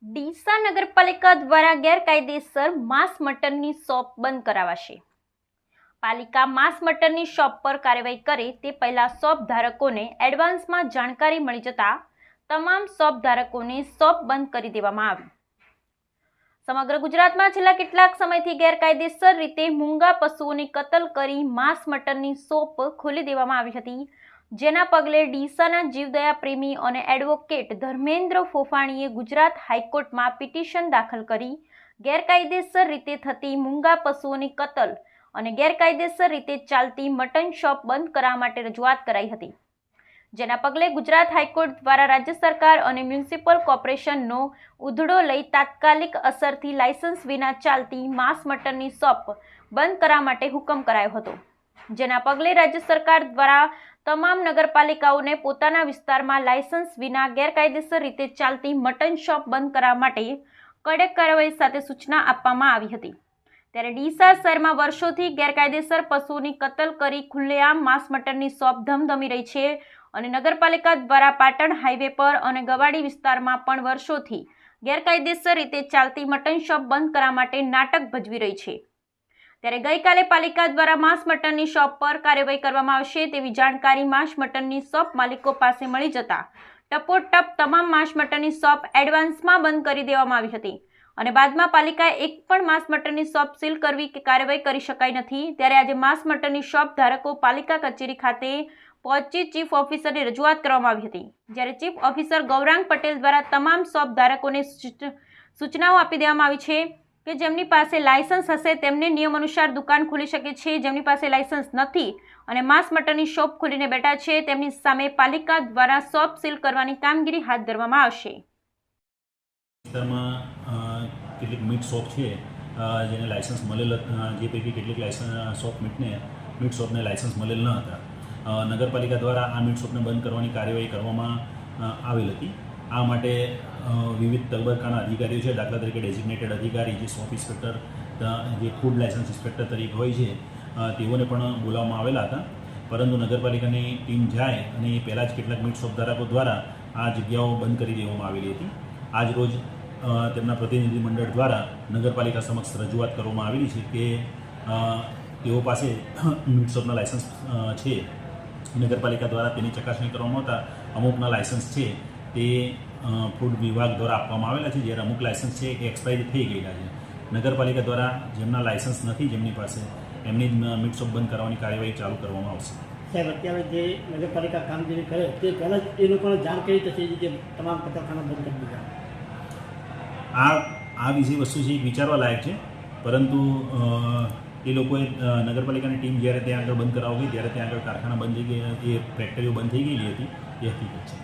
ડીસા નગરપાલિકા દ્વારા ગેરકાયદેસર માંસ મટનની શોપ બંધ કરાવાશે। પાલિકા માંસ મટનની શોપ પર કાર્યવાહી કરે તે પહેલા શોપ ધારકોને એડવાન્સમાં જાણકારી મળી જતા તમામ શોપ ધારકોને શોપ બંધ કરી દેવામાં આવી। સમગ્ર ગુજરાતમાં છેલ્લા કેટલાક સમયથી ગેરકાયદેસર રીતે મૂંગા પશુઓની કતલ કરી માંસ મટનની શોપ ખોલી દેવામાં આવી હતી, જેના પગલે ડીસાના જીવદયા પ્રેમી અને એડવોકેટ ધર્મેન્દ્ર ફોફાણીએ ગુજરાત હાઈકોર્ટમાં પિટિશન દાખલ કરી ગેરકાયદેસર રીતે થતી મૂંગા પશુઓની કતલ અને ગેરકાયદેસર રીતે ચાલતી મટન શોપ બંધ કરવા માટે રજૂઆત કરાઈ હતી, જેના પગલે ગુજરાત હાઈકોર્ટ દ્વારા રાજ્ય સરકાર અને મ્યુનિસિપલ કોર્પોરેશનનો ઉધડો લઈ તાત્કાલિક અસરથી લાયસન્સ વિના ચાલતી માંસ મટનની શોપ બંધ કરવા માટે હુકમ કરાયો હતો, જેના પગલે રાજ્ય સરકાર દ્વારા તમામ નગરપાલિકાઓને પોતાના વિસ્તારમાં લાયસન્સ વિના ગેરકાયદેસર રીતે ચાલતી મટન શોપ બંધ કરવા માટે કડક કાર્યવાહી સાથે સૂચના આપવામાં આવી હતી। ત્યારે ડીસા શહેરમાં વર્ષોથી ગેરકાયદેસર પશુઓની કતલ કરી ખુલ્લેઆમ માંસ મટનની શોપ ધમધમી રહી છે અને નગરપાલિકા દ્વારા પાટણ હાઈવે પર અને ગવાડી વિસ્તારમાં પણ વર્ષોથી ગેરકાયદેસર રીતે ચાલતી મટન શોપ બંધ કરવા માટે નાટક ભજવી રહી છે। ત્યારે ગઈકાલે પાલિકા દ્વારા માંસ મટનની શોપ પર કાર્યવાહી કરવામાં આવશે તેવી જાણકારી માંસ મટનની શોપ માલિકો પાસે મળી જતા ટપોટપ તમામ માંસ મટનની શોપ એડવાન્સમાં બંધ કરી દેવામાં આવી હતી અને બાદમાં પાલિકાએ એક પણ માંસ મટનની શોપ સીલ કરવી કે કાર્યવાહી કરી શકાઈ નથી। ત્યારે આજે માંસ મટનની શોપ ધારકો પાલિકા કચેરી ખાતે પહોંચી ચીફ ઓફિસરને રજૂઆત કરવામાં આવી હતી, જ્યારે ચીફ ઓફિસર ગૌરાંગ પટેલ દ્વારા તમામ શોપ ધારકોને સૂચનાઓ આપી દેવામાં આવી છે કે જેમની પાસે લાયસન્સ હશે તેમને નિયમ અનુસાર દુકાન ખોલી શકે છે, જેમની પાસે લાયસન્સ નથી અને માંસ મટનની શોપ ખોલીને બેઠા છે તેમની સામે પાલિકા દ્વારા શોપ સીલ કરવાની કામગીરી હાથ ધરવામાં આવશે। કેટલીક મીટ શોપ છે જેને લાયસન્સ મળેલ, જે પૈકી કેટલીક લાયસન્સ મીટ શોપને લાયસન્સ મળેલ ન હતા। નગરપાલિકા દ્વારા આ મીટ શોપને બંધ કરવાની કાર્યવાહી કરવામાં આવેલ હતી। આ માટે વિવિધ તબક્કાના અધિકારીઓ છે, દાખલા તરીકે ડેઝિગ્નેટેડ અધિકારી જે શોપ ઇન્સ્પેક્ટર, જે ફૂડ લાયસન્સ ઇન્સ્પેક્ટર તરીકે હોય છે તેઓને પણ બોલાવવામાં આવેલા હતા, પરંતુ નગરપાલિકાની ટીમ જાય અને એ પહેલાં જ કેટલાક મીટ શોપ ધારકો દ્વારા આ જગ્યાઓ બંધ કરી દેવામાં આવેલી હતી। આજ રોજ તેમના પ્રતિનિધિ મંડળ દ્વારા નગરપાલિકા સમક્ષ રજૂઆત કરવામાં આવેલી છે કે તેઓ પાસે મીટ શોપના લાયસન્સ છે, નગરપાલિકા દ્વારા તેની ચકાસણી કરવામાં આવતા અમુકના લાયસન્સ છે તે ફૂડ વિભાગ દ્વારા આપવામાં આવેલા છે, જ્યારે અમુક લાયસન્સ છે એ એક્સપાયરી થઈ ગયેલા છે। નગરપાલિકા દ્વારા જેમના લાયસન્સ નથી, જેમની પાસે, એમની મીટ શોપ બંધ કરવાની કાર્યવાહી ચાલુ કરવામાં આવશે। સાહેબ, અત્યારે જે નગરપાલિકા કામગીરી કરે તે પહેલાં જ એ લોકોને જાણ કરી થશે જે તમામ કતલખાના બંધ કરી દીધા। આ વિષય વસ્તુ છે એ વિચારવા લાયક છે, પરંતુ એ લોકોએ નગરપાલિકાની ટીમ જ્યારે ત્યાં આગળ બંધ કરાવવી ત્યારે ત્યાં આગળ કારખાના બંધ થઈ ગયા, એ ફેક્ટરીઓ બંધ થઈ ગયેલી હતી, એ હકીકત છે।